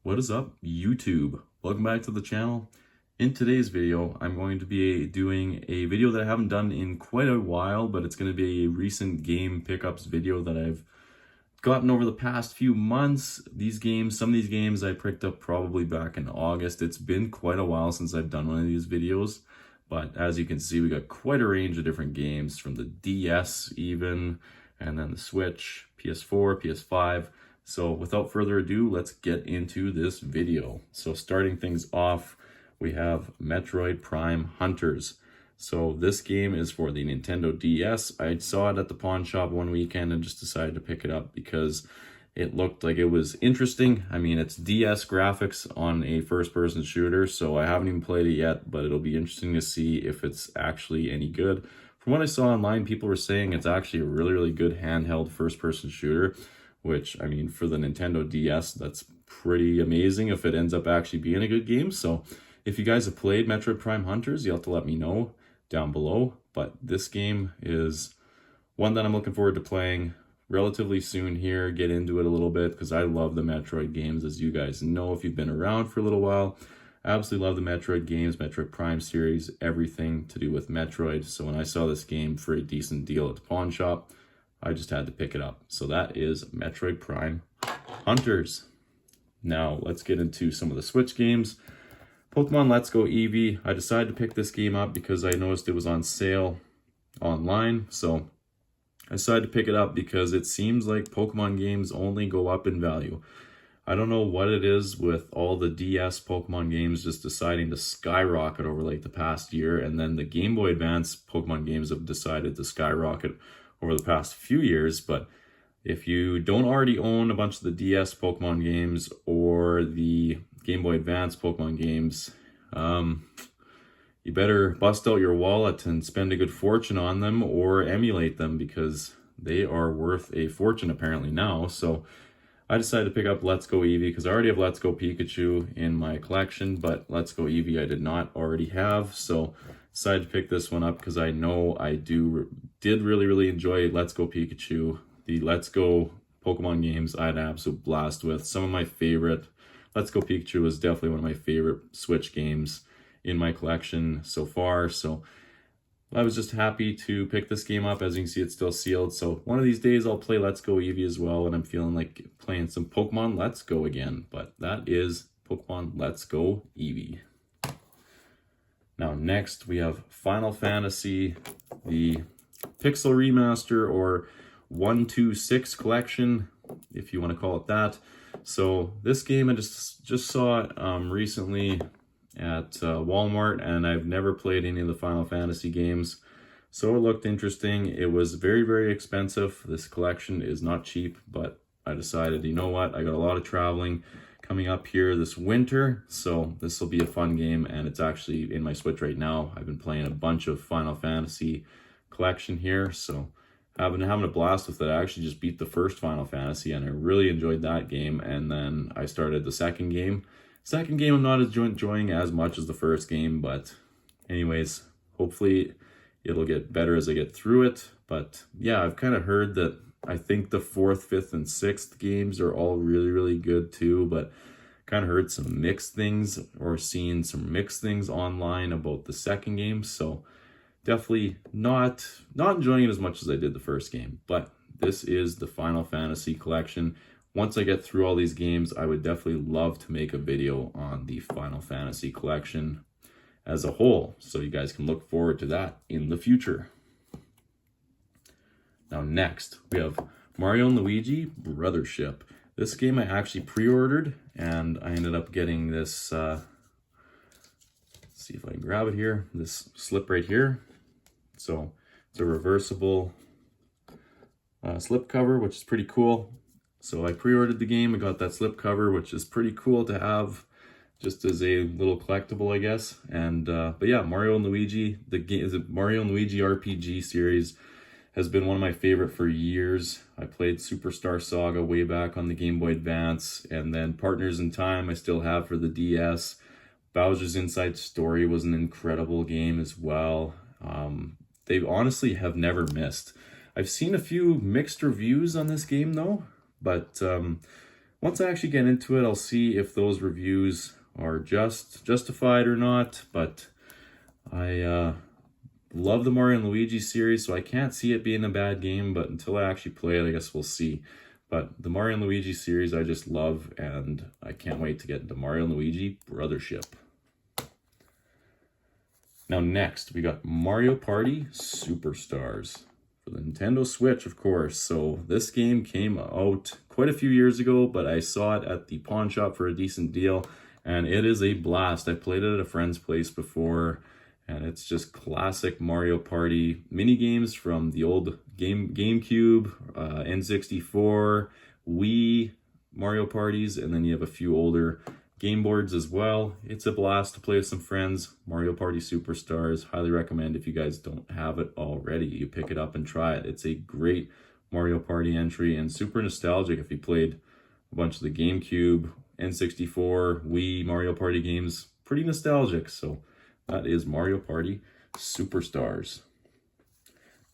What is up, YouTube? Welcome back to the channel. In today's video, I'm going to be doing a video that I haven't done in quite a while, but it's going to be a recent game pickups video that I've gotten over the past few months. Some of these games I picked up probably back in August. It's been quite a while since I've done one of these videos, but as you can see, we got quite a range of different games from the DS even, and then the Switch, PS4, PS5. So without further ado, let's get into this video. So starting things off, we have Metroid Prime Hunters. So this game is for the Nintendo DS. I saw it at the pawn shop one weekend and just decided to pick it up because it looked like it was interesting. I mean, it's DS graphics on a first-person shooter, so I haven't even played it yet, but it'll be interesting to see if it's actually any good. From what I saw online, people were saying it's actually a really, really good handheld first-person shooter, which, I mean, for the Nintendo DS, that's pretty amazing if it ends up actually being a good game. So if you guys have played Metroid Prime Hunters, you'll have to let me know down below. But this game is one that I'm looking forward to playing relatively soon here, get into it a little bit, because I love the Metroid games, as you guys know if you've been around for a little while. I absolutely love the Metroid games, Metroid Prime series, everything to do with Metroid. So when I saw this game for a decent deal at the pawn shop, I just had to pick it up. So that is Metroid Prime Hunters. Now let's get into some of the Switch games. Pokemon Let's Go Eevee. I decided to pick this game up because I noticed it was on sale online. So I decided to pick it up because it seems like Pokemon games only go up in value. I don't know what it is with all the DS Pokemon games just deciding to skyrocket over like the past year, and then the Game Boy Advance Pokemon games have decided to skyrocket over the past few years. But if you don't already own a bunch of the DS Pokemon games or the Game Boy Advance Pokemon games, you better bust out your wallet and spend a good fortune on them or emulate them, because they are worth a fortune apparently now. So I decided to pick up Let's Go Eevee because I already have Let's Go Pikachu in my collection, but Let's Go Eevee I did not already have. So decided to pick this one up because I know I did really enjoy Let's Go Pikachu. The Let's Go Pokemon games I had an absolute blast with. Some of my favorite, Let's Go Pikachu was definitely one of my favorite Switch games in my collection so far. So I was just happy to pick this game up. As you can see, it's still sealed. So one of these days I'll play Let's Go Eevee as well, and I'm feeling like playing some Pokemon Let's Go again. But that is Pokemon Let's Go Eevee. Now next we have Final Fantasy, the Pixel Remaster, or 126 collection, if you want to call it that. So this game I just saw recently at Walmart, and I've never played any of the Final Fantasy games, so it looked interesting. It was very expensive. This collection is not cheap, but I decided, you know what, I got a lot of traveling coming up here this winter, so this will be a fun game, and it's actually in my Switch right now. I've been playing a bunch of Final Fantasy collection here, so I've been having a blast with it. I actually just beat the first Final Fantasy, and I really enjoyed that game, and then I started the second game. Second game I'm not enjoying as much as the first game, but anyways, hopefully it'll get better as I get through it. But yeah, I've kind of heard that I think the 4th, 5th, and 6th games are all really good too, but kind of heard some mixed things or seen some mixed things online about the second game. So definitely not enjoying it as much as I did the first game. But this is the Final Fantasy collection. Once I get through all these games, I would definitely love to make a video on the Final Fantasy collection as a whole, so you guys can look forward to that in the future. Now next, we have Mario and Luigi Brothership. This game I actually pre-ordered, and I ended up getting this, let's see if I can grab it here, this slip right here. So it's a reversible slip cover, which is pretty cool. So I pre-ordered the game. I got that slip cover, which is pretty cool to have just as a little collectible, I guess. And but yeah, Mario and Luigi, the Mario and Luigi RPG series has been one of my favorite for years. I played Superstar Saga way back on the Game Boy Advance, and then Partners in Time I still have for the DS. Bowser's Inside Story was an incredible game as well. They honestly have never missed. I've seen a few mixed reviews on this game though. But once I actually get into it, I'll see if those reviews are justified or not, but I love the Mario and Luigi series, so I can't see it being a bad game, but until I actually play it, I guess we'll see. But the Mario and Luigi series I just love, and I can't wait to get into Mario and Luigi Brothership. Now next, we got Mario Party Superstars for the Nintendo Switch, of course. So this game came out quite a few years ago, but I saw it at the pawn shop for a decent deal, and it is a blast. I played it at a friend's place before, and it's just classic Mario Party mini games from the old GameCube, N64, Wii Mario Parties, and then you have a few older game boards as well. It's a blast to play with some friends. Mario Party Superstars, highly recommend if you guys don't have it already. You pick it up and try it. It's a great Mario Party entry and super nostalgic if you played a bunch of the GameCube, N64, Wii Mario Party games. Pretty nostalgic, so that is Mario Party Superstars.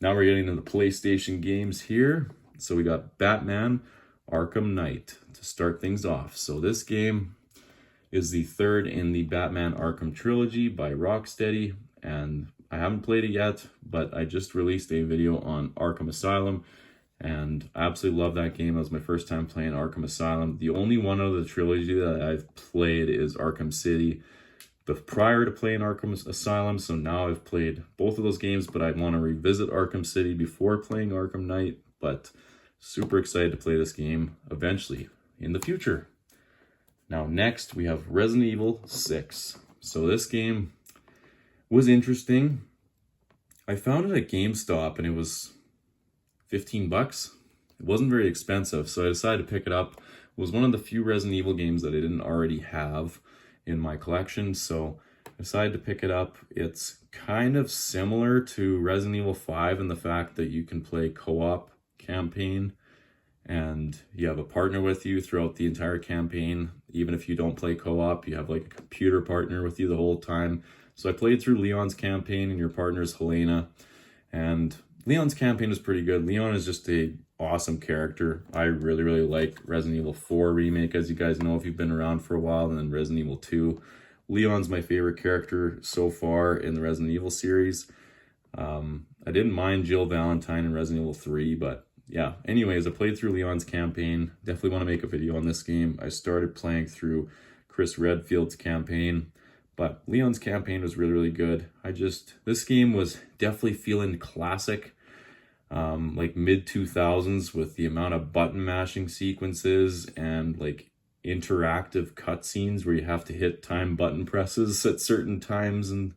Now we're getting into the PlayStation games here. So we got Batman Arkham Knight to start things off. So this game is the third in the Batman Arkham trilogy by Rocksteady, and I haven't played it yet, but I just released a video on Arkham Asylum, and I absolutely love that game. That was my first time playing Arkham Asylum. The only one of the trilogy that I've played is Arkham City, but prior to playing Arkham Asylum, so now I've played both of those games, but I want to revisit Arkham City before playing Arkham Knight, but super excited to play this game eventually in the future. Now next we have Resident Evil 6. So this game was interesting. I found it at GameStop and it was 15 bucks. It wasn't very expensive, so I decided to pick it up. It was one of the few Resident Evil games that I didn't already have in my collection, so I decided to pick it up. It's kind of similar to Resident Evil 5 in the fact that you can play co-op campaign and you have a partner with you throughout the entire campaign. Even if you don't play co-op, you have like a computer partner with you the whole time. So I played through Leon's campaign and your partner is Helena, and Leon's campaign is pretty good. Leon is just a awesome character. I really like Resident Evil 4 remake, as you guys know if you've been around for a while, and then Resident Evil 2. Leon's my favorite character so far in the Resident Evil series. I didn't mind Jill Valentine in Resident Evil 3, but yeah, anyways, I played through Leon's campaign. Definitely want to make a video on this game. I started playing through Chris Redfield's campaign, but Leon's campaign was really good. This game was definitely feeling classic, like mid-2000s, with the amount of button mashing sequences and like interactive cutscenes where you have to hit time button presses at certain times, and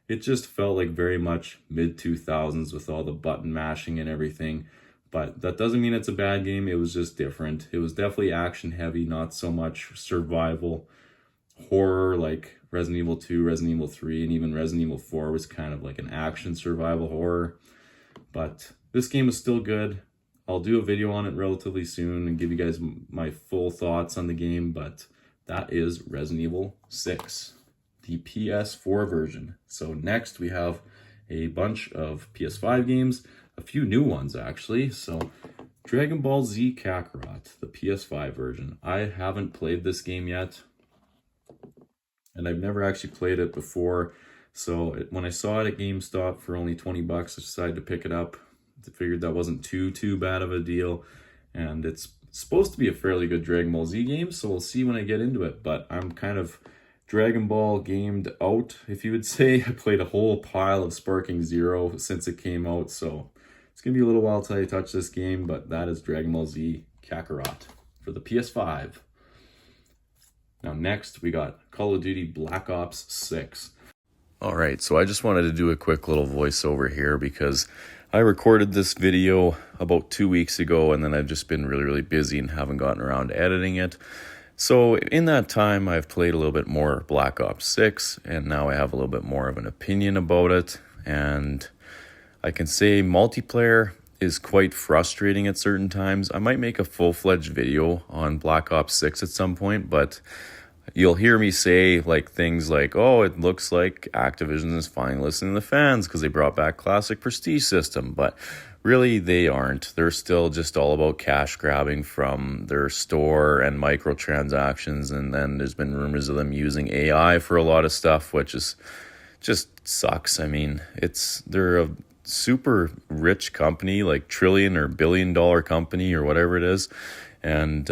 it just felt like very much mid-2000s with all the button mashing and everything. But that doesn't mean it's a bad game. It was just different. It was definitely action heavy, not so much survival horror like Resident Evil 2, Resident Evil 3, and even Resident Evil 4 was kind of like an action survival horror. But this game is still good. I'll do a video on it relatively soon and give you guys my full thoughts on the game, but that is Resident Evil 6, the PS4 version. So next we have a bunch of PS5 games, a few new ones actually. So Dragon Ball Z Kakarot, the PS5 version. I haven't played this game yet, and I've never actually played it before. So when I saw it at GameStop for only 20 bucks, I decided to pick it up. I figured that wasn't too bad of a deal, and it's supposed to be a fairly good Dragon Ball Z game, so we'll see when I get into it. But I'm kind of Dragon Ball gamed out, if you would say. I played a whole pile of Sparking Zero since it came out, so it's gonna be a little while till I touch this game, but that is Dragon Ball Z Kakarot for the PS5. Now next we got Call of Duty Black Ops 6. Alright, so I just wanted to do a quick little voiceover here because I recorded this video about 2 weeks ago, and then I've just been really busy and haven't gotten around to editing it. So in that time, I've played a little bit more Black Ops 6, and now I have a little bit more of an opinion about it. And I can say multiplayer is quite frustrating at certain times. I might make a full-fledged video on Black Ops 6 at some point, but you'll hear me say like things like, oh, it looks like Activision is finally listening to the fans because they brought back classic prestige system. But really they aren't. They're still just all about cash grabbing from their store and microtransactions. And then there's been rumors of them using AI for a lot of stuff, which is just sucks. I mean, they're a super rich company, like trillion or billion-dollar company or whatever it is, and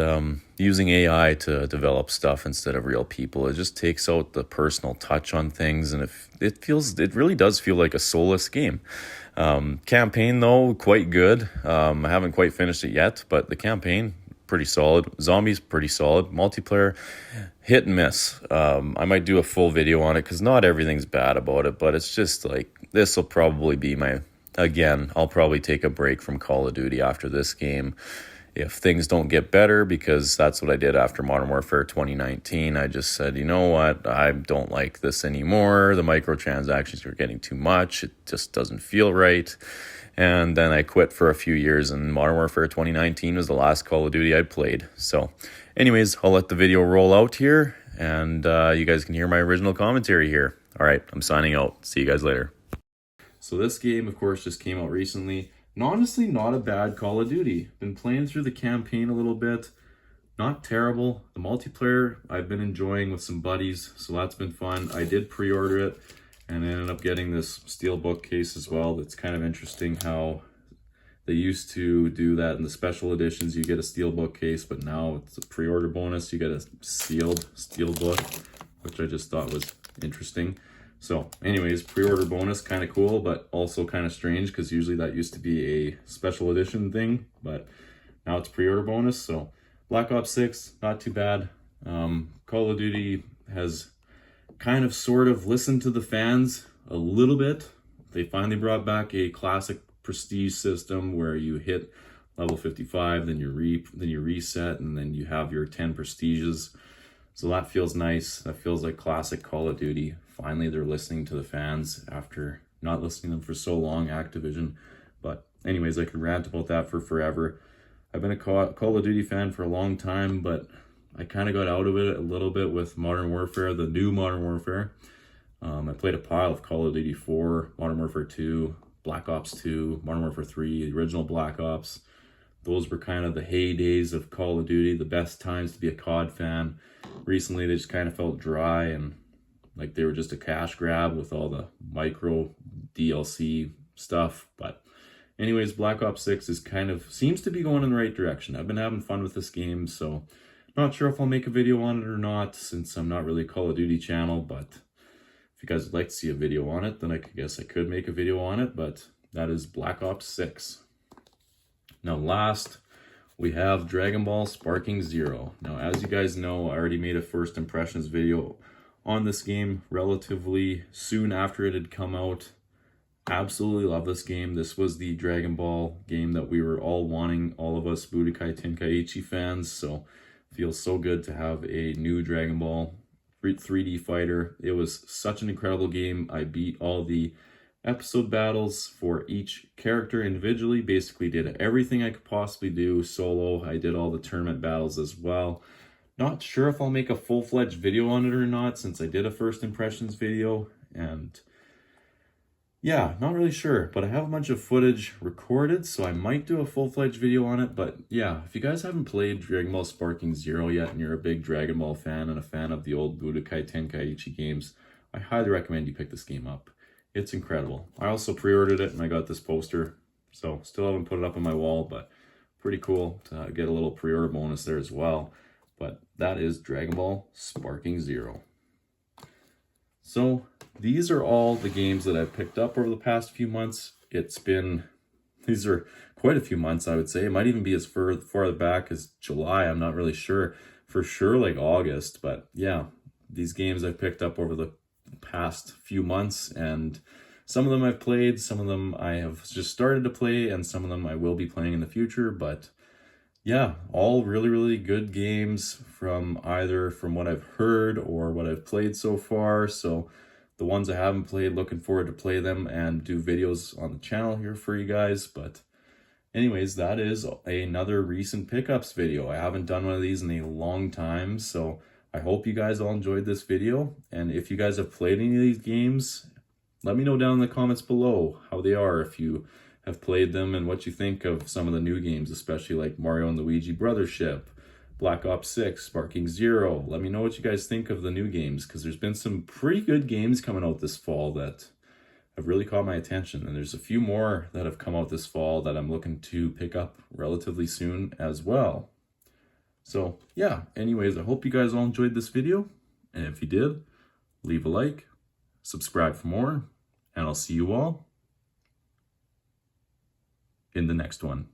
using AI to develop stuff instead of real people. It just takes out the personal touch on things, and it really does feel like a soulless game. Campaign though, quite good. I haven't quite finished it yet, but the campaign pretty solid. Zombies pretty solid. Multiplayer hit and miss. I might do a full video on it because not everything's bad about it, but it's just like this will probably be I'll probably take a break from Call of Duty after this game if things don't get better, because that's what I did after Modern Warfare 2019. I just said, you know what, I don't like this anymore. The microtransactions are getting too much. It just doesn't feel right. And then I quit for a few years, and Modern Warfare 2019 was the last Call of Duty I played. So anyways, I'll let the video roll out here, and you guys can hear my original commentary here. All right, I'm signing out. See you guys later. So this game, of course, just came out recently. And honestly, not a bad Call of Duty. Been playing through the campaign a little bit. Not terrible. The multiplayer I've been enjoying with some buddies, so that's been fun. I did pre-order it and ended up getting this steel bookcase as well. That's kind of interesting how they used to do that in the special editions. You get a steel bookcase, but now it's a pre-order bonus. You get a sealed steel book, which I just thought was interesting. So anyways, pre-order bonus, kind of cool, but also kind of strange because usually that used to be a special edition thing, but now it's pre-order bonus. So Black Ops 6, not too bad. Call of Duty has kind of sort of listened to the fans a little bit. They finally brought back a classic prestige system where you hit level 55, then you reset, and then you have your 10 prestiges. So that feels nice. That feels like classic Call of Duty. Finally, they're listening to the fans after not listening to them for so long, Activision. But anyways, I could rant about that for forever. I've been a Call of Duty fan for a long time, but I kind of got out of it a little bit with Modern Warfare, the new Modern Warfare. I played a pile of Call of Duty 4, Modern Warfare 2, Black Ops 2, Modern Warfare 3, the original Black Ops. Those were kind of the heydays of Call of Duty, the best times to be a COD fan. Recently, they just kind of felt dry and like they were just a cash grab with all the micro DLC stuff. But anyways, Black Ops 6 seems to be going in the right direction. I've been having fun with this game, so not sure if I'll make a video on it or not, since I'm not really a Call of Duty channel. But if you guys would like to see a video on it, then I guess I could make a video on it. But that is Black Ops 6. Now last, we have Dragon Ball Sparking Zero. Now, as you guys know, I already made a first impressions video on this game relatively soon after it had come out. Absolutely love this game. This was the Dragon Ball game that we were all wanting, all of us Budokai Tenkaichi fans. So feels so good to have a new Dragon Ball 3D fighter. It was such an incredible game. I beat all the episode battles for each character individually, basically did everything I could possibly do solo. I did all the tournament battles as well. Not sure if I'll make a full-fledged video on it or not, since I did a first impressions video, and yeah, not really sure, but I have a bunch of footage recorded, so I might do a full-fledged video on it. But yeah, if you guys haven't played Dragon Ball Sparking Zero yet and you're a big Dragon Ball fan and a fan of the old Budokai Tenkaichi games, I highly recommend you pick this game up. It's incredible. I also pre-ordered it and I got this poster, so still haven't put it up on my wall, but pretty cool to get a little pre-order bonus there as well. But that is Dragon Ball Sparking Zero. So these are all the games that I've picked up over the past few months. These are quite a few months, I would say. It might even be as far back as July. I'm not really sure. For sure, like August. But yeah, these games I've picked up over the past few months, and some of them I've played, some of them I have just started to play, and some of them I will be playing in the future. But yeah, all really, really good games from what I've heard or what I've played so far. So the ones I haven't played, looking forward to play them and do videos on the channel here for you guys. But anyways, that is another recent pickups video. I haven't done one of these in a long time, so I hope you guys all enjoyed this video. And if you guys have played any of these games, let me know down in the comments below how they are, if you have played them and what you think of some of the new games, especially like Mario and Luigi Brothership, Black Ops 6, Sparking Zero. Let me know what you guys think of the new games, because there's been some pretty good games coming out this fall that have really caught my attention. And there's a few more that have come out this fall that I'm looking to pick up relatively soon as well. So yeah, anyways, I hope you guys all enjoyed this video. And if you did, leave a like, subscribe for more, and I'll see you all in the next one.